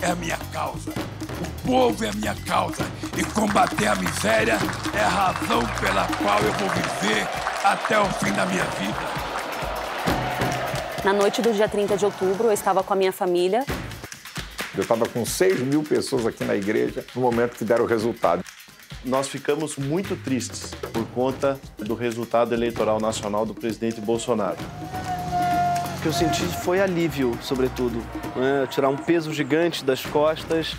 é a minha causa. O povo é a minha causa. E combater a miséria é a razão pela qual eu vou viver até o fim da minha vida. Na noite do dia 30 de outubro, eu estava com a minha família. Eu estava com 6.000 pessoas aqui na igreja no momento que deram o resultado. Nós ficamos muito tristes por conta do resultado eleitoral nacional do presidente Bolsonaro. O que eu senti foi alívio, sobretudo, né? Tirar um peso gigante das costas.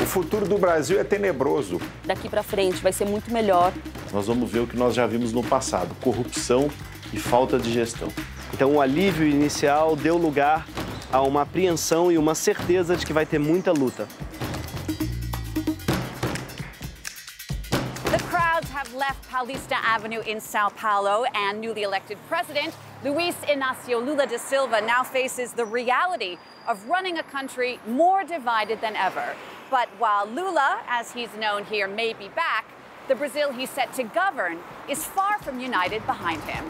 O futuro do Brasil é tenebroso. Daqui para frente vai ser muito melhor. Nós vamos ver o que nós já vimos no passado, corrupção e falta de gestão. Então, o alívio inicial deu lugar a uma apreensão e uma certeza de que vai ter muita luta. Left Paulista Avenue in Sao Paulo, and newly elected president Luiz Inacio Lula da Silva now faces the reality of running a country more divided than ever. But while Lula, as he's known here, may be back, the Brazil he's set to govern is far from united behind him.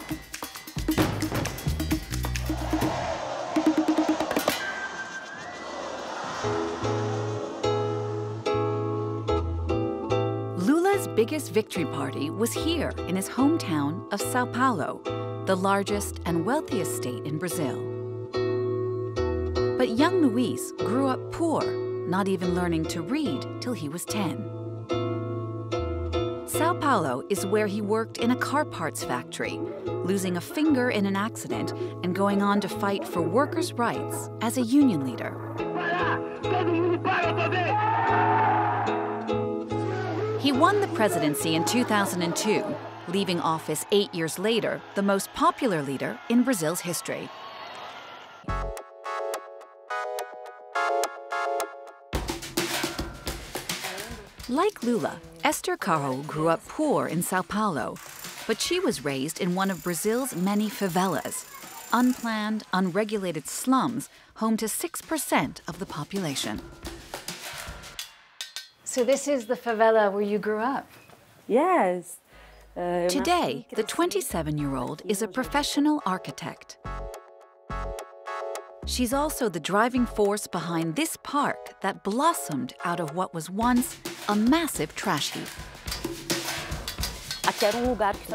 Lula's biggest victory party was here in his hometown of Sao Paulo, the largest and wealthiest state in Brazil. But young Luiz grew up poor, not even learning to read till he was 10. Sao Paulo is where he worked in a car parts factory, losing a finger in an accident and going on to fight for workers' rights as a union leader. He won the presidency in 2002, leaving office 8 years later, the most popular leader in Brazil's history. Like Lula, Esther Carro grew up poor in Sao Paulo, but she was raised in one of Brazil's many favelas, unplanned, unregulated slums home to 6% of the population. So this is the favela where you grew up? Yes. Today, the 27-year-old is a professional architect. She's also the driving force behind this park that blossomed out of what was once a massive trash heap.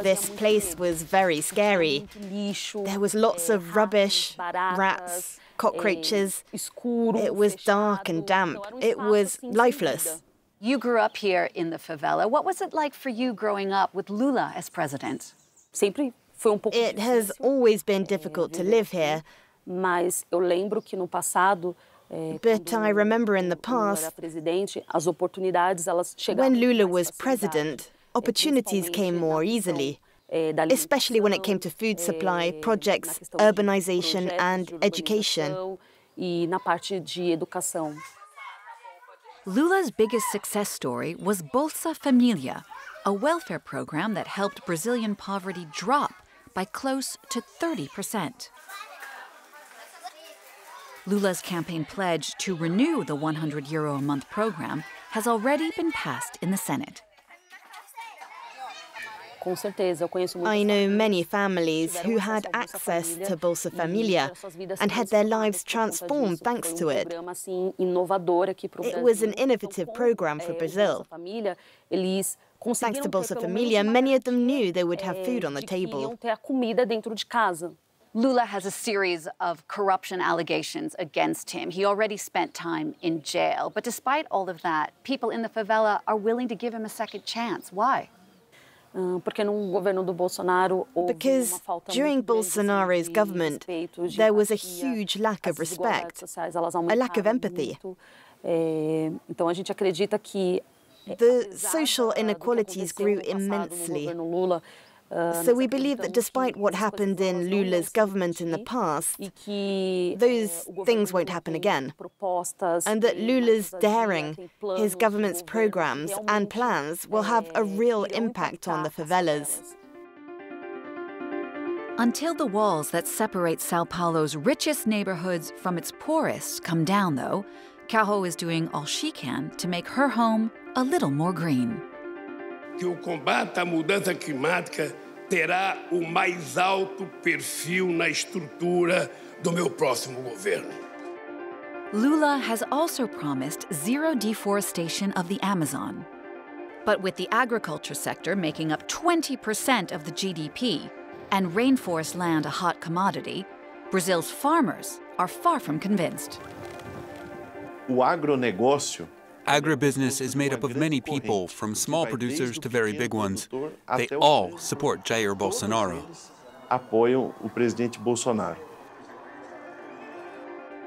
This place was very scary. There was lots of rubbish, rats, cockroaches. It was dark and damp. It was lifeless. You grew up here in the favela. What was it like for you growing up with Lula as president? It has always been difficult to live here. But I remember in the past, when Lula was president, opportunities came more easily, especially when it came to food supply, projects, urbanization, and education. Lula's biggest success story was Bolsa Familia, a welfare program that helped Brazilian poverty drop by close to 30%. Lula's campaign pledge to renew the €100 a month program has already been passed in the Senate. I know many families who had access to Bolsa Familia and had their lives transformed thanks to it. It was an innovative program for Brazil. Thanks to Bolsa Familia, many of them knew they would have food on the table. Lula has a series of corruption allegations against him. He already spent time in jail. But despite all of that, people in the favela are willing to give him a second chance. Why? Because during Bolsonaro's government, there was a huge lack of respect, a lack of empathy. The social inequalities grew immensely. So we believe that despite what happened in Lula's government in the past, those things won't happen again. And that Lula's daring, his government's programs and plans will have a real impact on the favelas. Until the walls that separate Sao Paulo's richest neighborhoods from its poorest come down, though, Carro is doing all she can to make her home a little more green. Que o combate à mudança climática terá o mais alto perfil na estrutura do meu próximo governo. Lula has also promised zero deforestation of the Amazon. But with the agriculture sector making up 20% of the GDP and rainforest land a hot commodity, Brazil's farmers are far from convinced. O agronegócio Agribusiness is made up of many people, from small producers to very big ones. They all support Jair Bolsonaro. Apoiam o presidente Bolsonaro.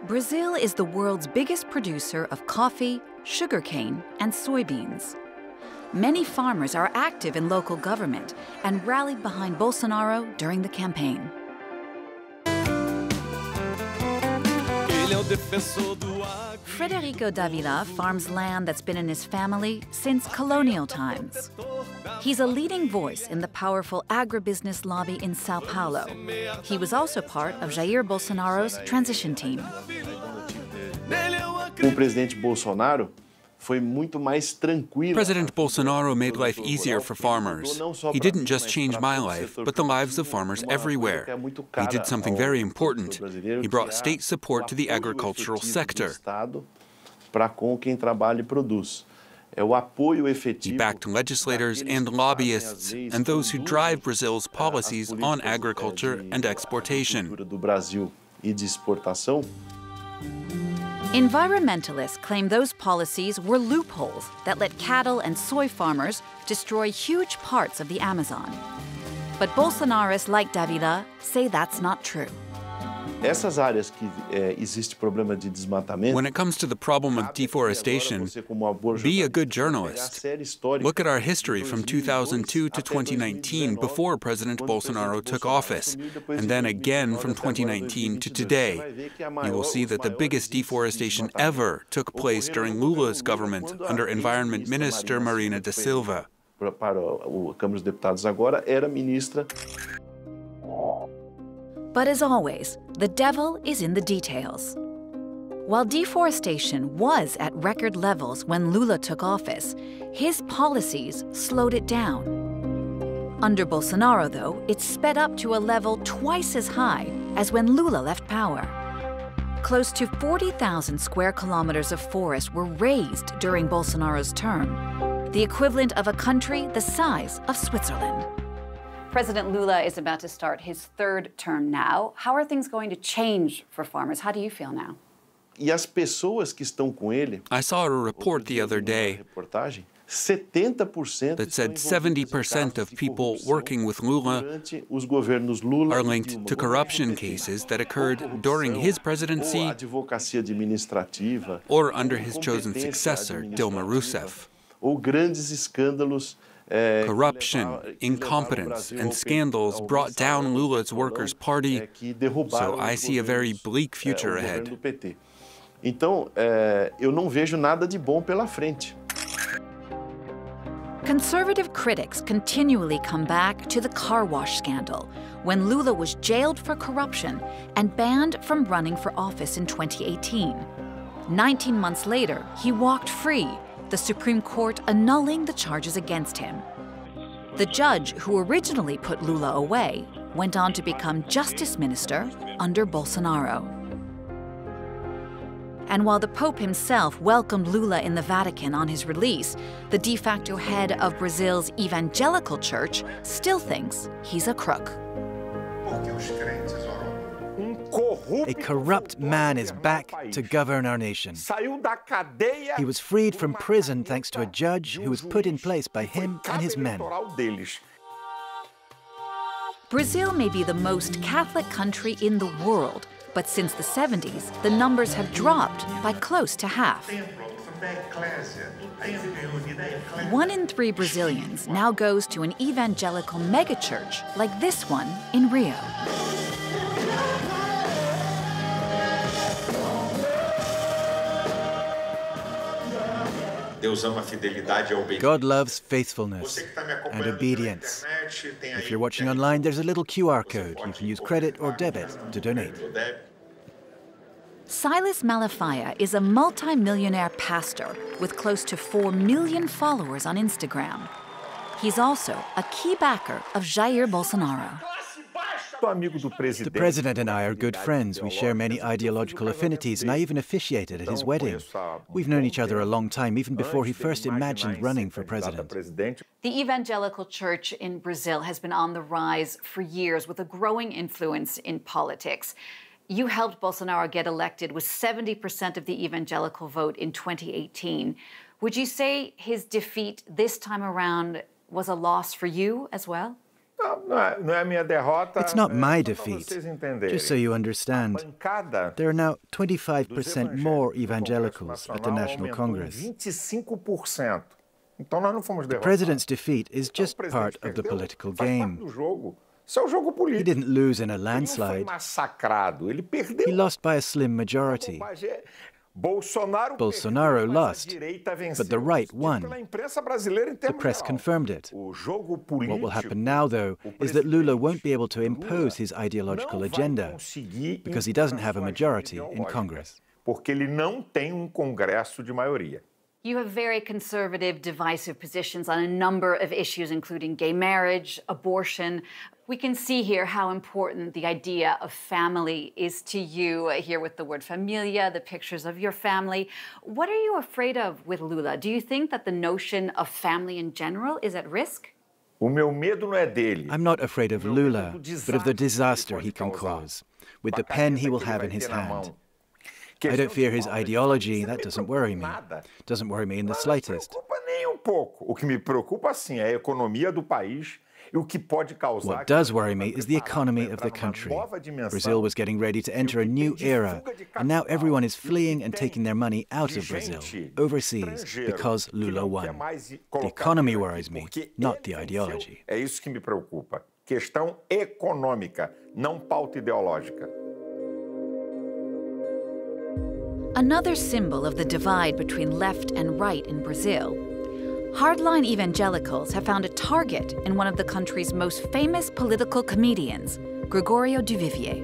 Brazil is the world's biggest producer of coffee, sugarcane, and soybeans. Many farmers are active in local government and rallied behind Bolsonaro during the campaign. Frederico Davila farms land that's been in his family since colonial times. He's a leading voice in the powerful agribusiness lobby in Sao Paulo. He was also part of Jair Bolsonaro's transition team. O presidente Bolsonaro foi muito mais tranquilo. President Bolsonaro made life easier for farmers. He didn't just change my life, but the lives of farmers everywhere. He did something very important. He brought state support to the agricultural sector. Para com quem trabalha e produz. É o apoio He efetivo. backed legislators and lobbyists and those who drive Brazil's policies on agriculture and exportation. Do Brasil e de exportação. Environmentalists claim those policies were loopholes that let cattle and soy farmers destroy huge parts of the Amazon. But Bolsonarists like Davila say that's not true. Essas áreas que existe problema de desmatamento. When it comes to the problem of deforestation, be a good journalist. Look at our history from 2002 to 2019, before President Bolsonaro took office, and then again from 2019 to today. You will see that the biggest deforestation ever took place during Lula's government under Environment Minister Marina da Silva. Para o Câmara dos Deputados agora era ministra. But as always, the devil is in the details. While deforestation was at record levels when Lula took office, his policies slowed it down. Under Bolsonaro, though, it sped up to a level twice as high as when Lula left power. Close to 40,000 square kilometers of forest were razed during Bolsonaro's term, the equivalent of a country the size of Switzerland. President Lula is about to start his third term now. How are things going to change for farmers? How do you feel now? E as pessoas que estão com ele. I saw a report the other day that said 70% of people working with Lula are linked to corruption cases that occurred during his presidency or under his chosen successor, Dilma Rousseff. Ou grandes escândalos. Corruption, incompetence, and scandals brought down Lula's Workers' Party, so I see a very bleak future ahead. Então, eu não vejo nada de bom pela frente. Conservative critics continually come back to the car wash scandal, when Lula was jailed for corruption and banned from running for office in 2018. 19 months later, he walked free, the Supreme Court annulling the charges against him. The judge who originally put Lula away went on to become Justice Minister under Bolsonaro. And while the Pope himself welcomed Lula in the Vatican on his release, the de facto head of Brazil's evangelical church still thinks he's a crook. A corrupt man is back to govern our nation. He was freed from prison thanks to a judge who was put in place by him and his men. Brazil may be the most Catholic country in the world, but since the 70s, the numbers have dropped by close to half. 1 in 3 Brazilians now goes to an evangelical megachurch like this one in Rio. God loves faithfulness and obedience. If you're watching online, there's a little QR code. You can use credit or debit to donate. Silas Malafaia is a multi-millionaire pastor with close to 4 million followers on Instagram. He's also a key backer of Jair Bolsonaro. The president and I are good friends. We share many ideological affinities, and I even officiated at his wedding. We've known each other a long time, even before he first imagined running for president. The evangelical church in Brazil has been on the rise for years with a growing influence in politics. You helped Bolsonaro get elected with 70% of the evangelical vote in 2018. Would you say his defeat this time around was a loss for you as well? It's not my defeat. Just so you understand, there are now 25% more evangelicals at the National Congress. The president's defeat is just part of the political game. He didn't lose in a landslide. He lost by a slim majority. Bolsonaro lost, but the right won. The press confirmed it. What will happen now, though, is that Lula won't be able to impose his ideological agenda because he doesn't have a majority in Congress. You have very conservative, divisive positions on a number of issues, including gay marriage, abortion. We can see here how important the idea of family is to you, here with the word familia, the pictures of your family. What are you afraid of with Lula? Do you think that the notion of family in general is at risk? I'm not afraid of Lula, but of the disaster he can cause, with the pen he will have in his hand. I don't fear his ideology. That doesn't worry me. Doesn't worry me in the slightest. What does worry me is the economy of the country. Brazil was getting ready to enter a new era, and now everyone is fleeing and taking their money out of Brazil, overseas, because Lula won. The economy worries me, not the ideology. Questão econômica, não pauta ideológica. Another symbol of the divide between left and right in Brazil, hardline evangelicals have found a target in one of the country's most famous political comedians, Gregorio de Vivier.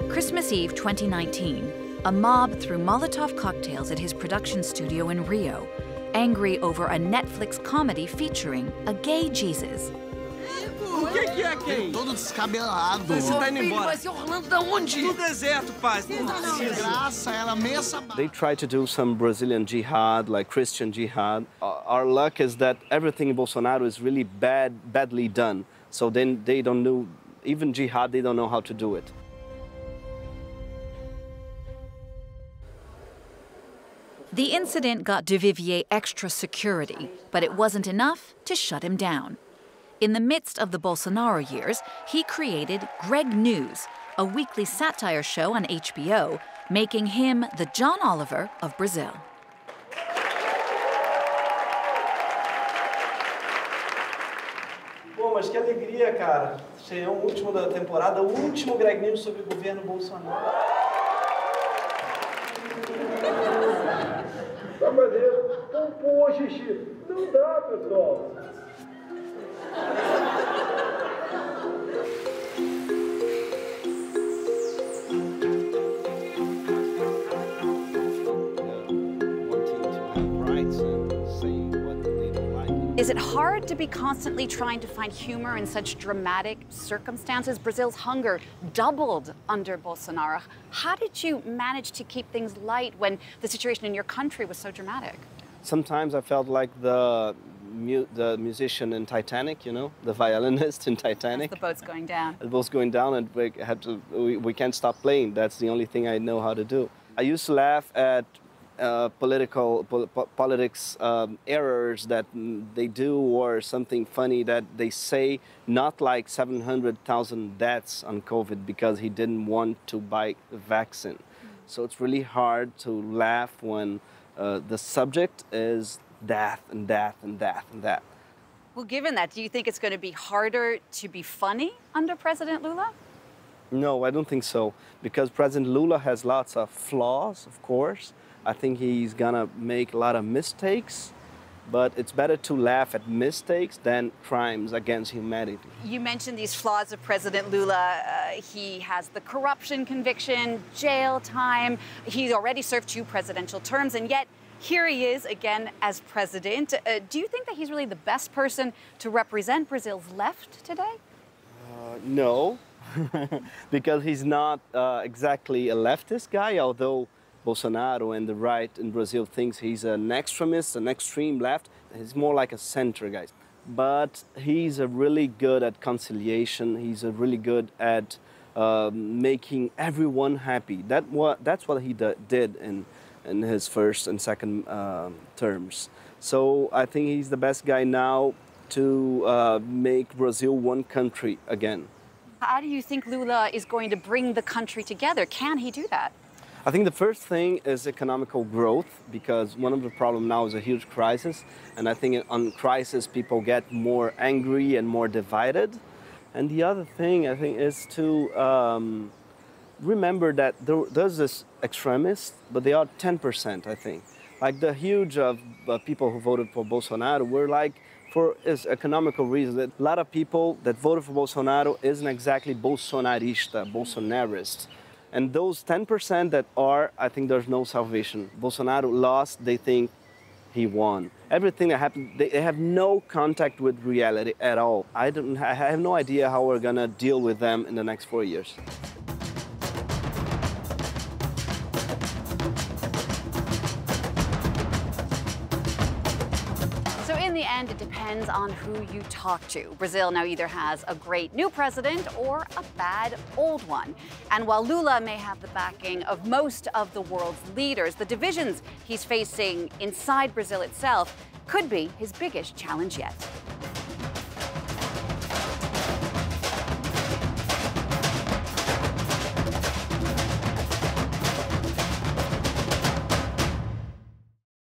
Christmas Eve 2019, a mob threw Molotov cocktails at his production studio in Rio, angry over a Netflix comedy featuring a gay Jesus. O que é quem? Todo descabelado. Você tá indo embora. Mas Orlando da onde? Do deserto, pai. Desgraça, ela meia. They try to do some Brazilian jihad, like Christian jihad. Our luck is that everything in Bolsonaro is really badly done. So then they don't know, even jihad, they don't know how to do it. The incident got de Vivier extra security, but it wasn't enough to shut him down. In the midst of the Bolsonaro years, he created Greg News, a weekly satire show on HBO, making him the John Oliver of Brazil. Pô, mas que alegria, cara. Ser o último da temporada, o último Greg News sobre o governo Bolsonaro. Dá pra ver? Pô, xixi. Não dá, pessoal. Is it hard to be constantly trying to find humor in such dramatic circumstances? Brazil's hunger doubled under Bolsonaro. How did you manage to keep things light when the situation in your country was so dramatic? Sometimes I felt like the musician in Titanic, you know, the violinist in Titanic. As the boat's going down. The boat's going down, and we can't stop playing. That's the only thing I know how to do. I used to laugh at politics errors that they do, or something funny that they say, not like 700,000 deaths on COVID because he didn't want to buy the vaccine. So it's really hard to laugh when the subject is death and death and death and death. Well, given that, do you think it's going to be harder to be funny under President Lula? No, I don't think so, because President Lula has lots of flaws, of course. I think he's gonna make a lot of mistakes, but it's better to laugh at mistakes than crimes against humanity. You mentioned these flaws of President Lula. He has the corruption conviction, jail time. He's already served 2 presidential terms, and yet here he is again as president. Do you think that he's really the best person to represent Brazil's left today? No, because he's not exactly a leftist guy, although Bolsonaro and the right in Brazil thinks he's an extremist, an extreme left. He's more like a center guy. But he's really good at conciliation. He's really good at making everyone happy. That's what he did in his first and second terms. So I think he's the best guy now to make Brazil one country again. How do you think Lula is going to bring the country together? Can he do that? I think the first thing is economical growth, because one of the problems now is a huge crisis. And I think on crisis, people get more angry and more divided. And the other thing, I think, is to remember that there's this extremists, but they are 10%, I think. Like the huge people who voted for Bolsonaro were like, for economical reasons, that a lot of people that voted for Bolsonaro isn't exactly Bolsonarista, Bolsonarist. And those 10% that are, I think there's no salvation. Bolsonaro lost, they think he won. Everything that happened, they have no contact with reality at all. I have no idea how we're gonna deal with them in the next 4 years. In the end, it depends on who you talk to. Brazil now either has a great new president or a bad old one. And while Lula may have the backing of most of the world's leaders, the divisions he's facing inside Brazil itself could be his biggest challenge yet.